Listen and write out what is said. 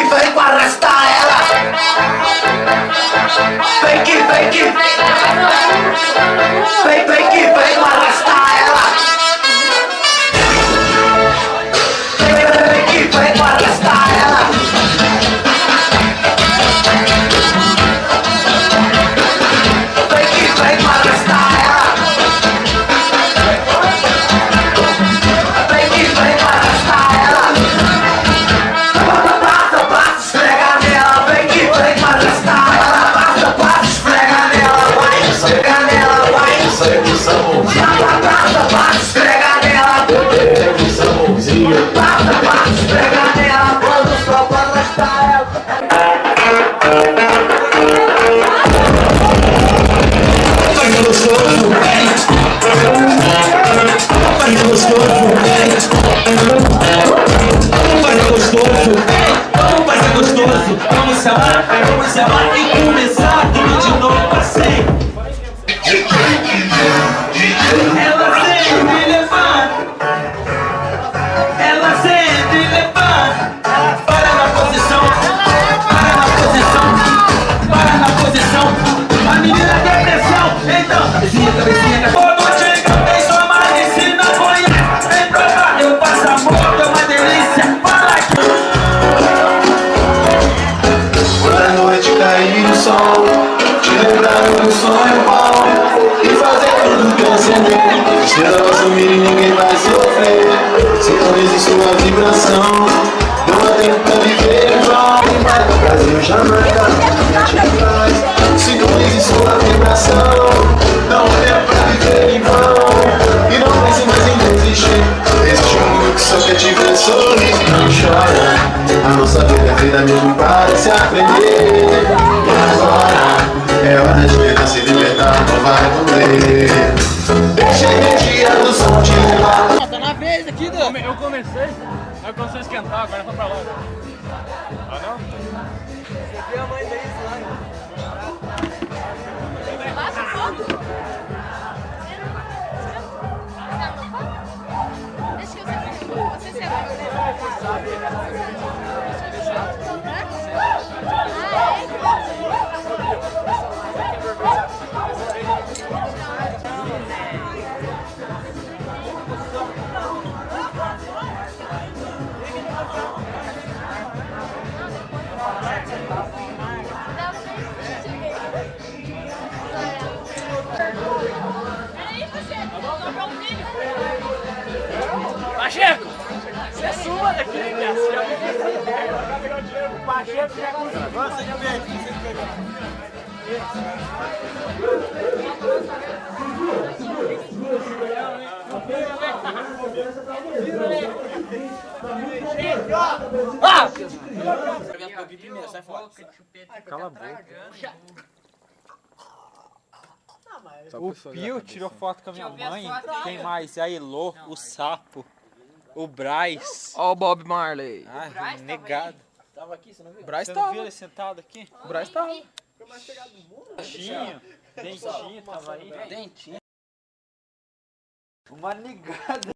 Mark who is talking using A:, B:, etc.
A: vem pra arrastar ela. Vem que vem que vem que vem pra arrastar ela. Vem que vem pra arrastar ela. Vem que vem pra arrastar ela. Vem que vem pra arrastar ela. Passa, passa, esfrega nela. Vem que vem pra arrastar ela. Passa, passa, esfrega nela. Vai, esfrega nela, vai. Passa, passa, esfrega nela. Passa, passa, esfrega nela. Quando só pra arrastar ela. Vai gostoso, vai gostoso, vai gostoso, vai ser gostoso. Vamos se amar e começar tudo de novo assim. Ela sempre levanta, ela sempre levanta. Para na posição, para na posição, para na posição. A menina tem pressão, então cabecinha, cabecinha, cabecinha. Te lembrar do sonho bom e fazer tudo que eu sonhei. Se eu assumir, ninguém vai sofrer. Se não existe uma vibração, não há tempo pra viver em vão. Brasil, Jamaica, se não existe uma vibração, não há tempo pra viver em vão. E não pense mais em desistir. Existe um mundo que só quer te ver sorrir. Não chora, a nossa vida mesmo parece aprender. E agora é hora de tentar se libertar, não vai doer. Deixa a energia do som te levar.
B: Tá na vez aqui, né?
C: Eu comecei a esquentar, agora foi pra lá. Ah, não?
B: Você viu a mãe da Islândia?
D: Baixa fogo. Deixa que eu sei. Você se
C: Pacheco! Você suma daqui, cara! Você já vai pegar o dinheiro pro Pacheco e já conseguiu. Você já vem aqui, você pegou.
B: Ah!
C: Cala a boca.
E: O Pio tirou foto com a minha mãe. Quem mais? A Elô, o Sapo, o Braz.
B: Ó o Bob Marley.
E: Ah, negado.
B: Tava aqui, você não viu?
E: Braz não viu ele sentado aqui?
B: O Braz tava.
E: Dentinho tava aí.
B: Dentinho.
E: Uma negada.